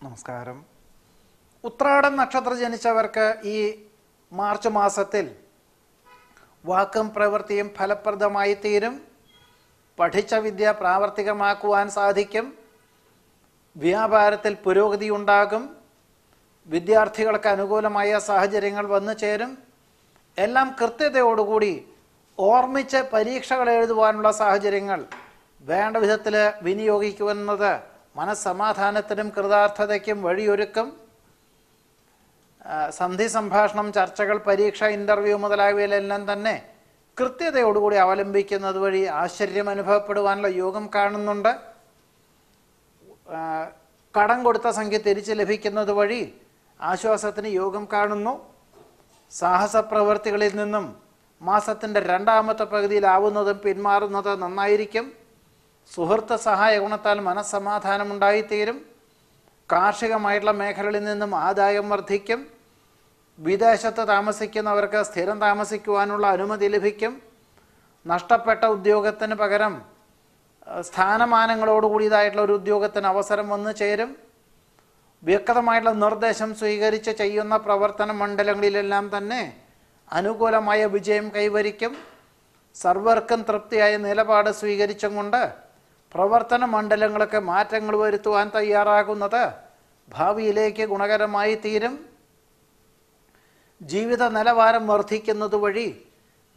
നമസ്കാരം. ഉത്രാടം നക്ഷത്രം ജനിച്ചവർക്ക് ഈ മാർച്ച് മാസത്തിൽ വാക്കും പ്രവൃത്തിയും ഫലപ്രദമായി തീരും. പഠിച്ച വിദ്യ പ്രാവർത്തികമാക്കുവാൻ സാധിക്കും. വ്യാപാരത്തിൽ പുരോഗതി ഉണ്ടാകും. വിദ്യാർത്ഥികൾക്ക് അനുകൂലമായ സാഹചര്യങ്ങൾ വന്നു ചേരും. എല്ലാം കൃത്യതയോടുകൂടി ഓർമ്മിച്ച് പരീക്ഷകൾ എഴുതുവാനുള്ള സാഹചര്യങ്ങൾ വേണ്ട വിധത്തിൽ വിനിയോഗിക്കുമെന്നത് മനസ്സമാധാനത്തിനും കൃതാർത്ഥതയ്ക്കും വഴിയൊരുക്കും. സന്ധി സംഭാഷണം, ചർച്ചകൾ, പരീക്ഷ, ഇൻ്റർവ്യൂ മുതലായവയിലെല്ലാം തന്നെ കൃത്യതയോടുകൂടി അവലംബിക്കുന്നത് വഴി ആശ്ചര്യം അനുഭവപ്പെടുവാനുള്ള യോഗം കാണുന്നുണ്ട്. കടം കൊടുത്ത സംഖ്യ തിരിച്ച് ലഭിക്കുന്നത് വഴി ആശ്വാസത്തിന് യോഗം കാണുന്നു. സാഹസപ്രവൃത്തികളിൽ നിന്നും മാസത്തിൻ്റെ രണ്ടാമത്തെ പകുതിയിലാവുന്നതും പിന്മാറുന്നത് നന്നായിരിക്കും. സുഹൃത്ത് സഹായ ഗുണത്താൽ മനസ്സമാധാനമുണ്ടായിത്തീരും. കാർഷികമായിട്ടുള്ള മേഖലകളിൽ നിന്നും ആദായം വർദ്ധിക്കും. വിദേശത്ത് താമസിക്കുന്നവർക്ക് സ്ഥിരം താമസിക്കുവാനുള്ള അനുമതി ലഭിക്കും. നഷ്ടപ്പെട്ട ഉദ്യോഗത്തിന് പകരം സ്ഥാനമാനങ്ങളോടുകൂടിയതായിട്ടുള്ള ഒരു ഉദ്യോഗത്തിന് അവസരം വന്നു ചേരും. വ്യക്തമായിട്ടുള്ള നിർദ്ദേശം സ്വീകരിച്ച് ചെയ്യുന്ന പ്രവർത്തന മണ്ഡലങ്ങളിലെല്ലാം തന്നെ അനുകൂലമായ വിജയം കൈവരിക്കും. സർവർക്കും തൃപ്തിയായ നിലപാട് സ്വീകരിച്ചും കൊണ്ട് പ്രവർത്തന മണ്ഡലങ്ങൾക്ക് മാറ്റങ്ങൾ വരുത്തുവാൻ തയ്യാറാകുന്നത് ഭാവിയിലേക്ക് ഗുണകരമായി തീരും. ജീവിത നിലവാരം വർദ്ധിക്കുന്നത് വഴി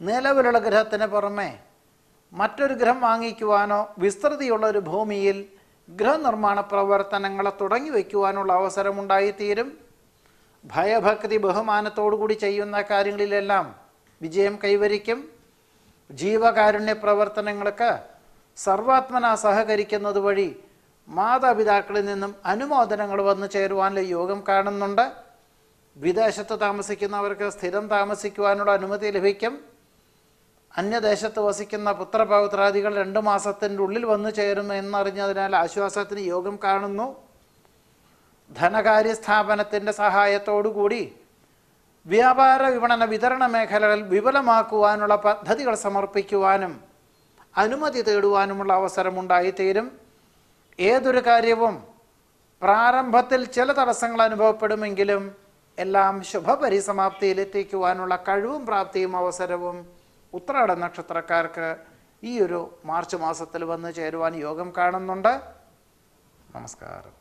നിലവിലുള്ള ഗ്രഹത്തിന് പുറമെ മറ്റൊരു ഗ്രഹം വാങ്ങിക്കുവാനോ വിസ്തൃതിയുള്ള ഒരു ഭൂമിയിൽ ഗൃഹനിർമ്മാണ പ്രവർത്തനങ്ങളെ തുടങ്ങി വയ്ക്കുവാനുള്ള അവസരമുണ്ടായിത്തീരും. ഭയഭക്തി ബഹുമാനത്തോടുകൂടി ചെയ്യുന്ന കാര്യങ്ങളിലെല്ലാം വിജയം കൈവരിക്കും. ജീവകാരുണ്യ പ്രവർത്തനങ്ങൾക്ക് സർവാത്മന സഹകരിക്കുന്നത് വഴി മാതാപിതാക്കളിൽ നിന്നും അനുമോദനങ്ങൾ വന്നു ചേരുവാനുള്ള യോഗം കാണുന്നുണ്ട്. വിദേശത്ത് താമസിക്കുന്നവർക്ക് സ്ഥിരം താമസിക്കുവാനുള്ള അനുമതി ലഭിക്കും. അന്യദേശത്ത് വസിക്കുന്ന പുത്രപൗത്രാദികൾ 2 മാസത്തിൻ്റെ ഉള്ളിൽ വന്നു ചേരുന്നു എന്നറിഞ്ഞതിനാൽ ആശ്വാസത്തിന് യോഗം കാണുന്നു. ധനകാര്യ സ്ഥാപനത്തിൻ്റെ സഹായത്തോടുകൂടി വ്യാപാര വിപണന വിതരണ മേഖലകൾ വിപുലമാക്കുവാനുള്ള പദ്ധതികൾ സമർപ്പിക്കുവാനും അനുമതി തേടുവാനുമുള്ള അവസരമുണ്ടായിത്തീരും. ഏതൊരു കാര്യവും പ്രാരംഭത്തിൽ ചില തടസ്സങ്ങൾ അനുഭവപ്പെടുമെങ്കിലും എല്ലാം ശുഭപരിസമാപ്തിയിലെത്തിക്കുവാനുള്ള കഴിവും പ്രാപ്തിയും അവസരവും ഉത്രാട നക്ഷത്രക്കാർക്ക് ഈ ഒരു മാർച്ച് മാസത്തിൽ വന്നു ചേരുവാൻ യോഗം കാണുന്നുണ്ട്. നമസ്കാരം.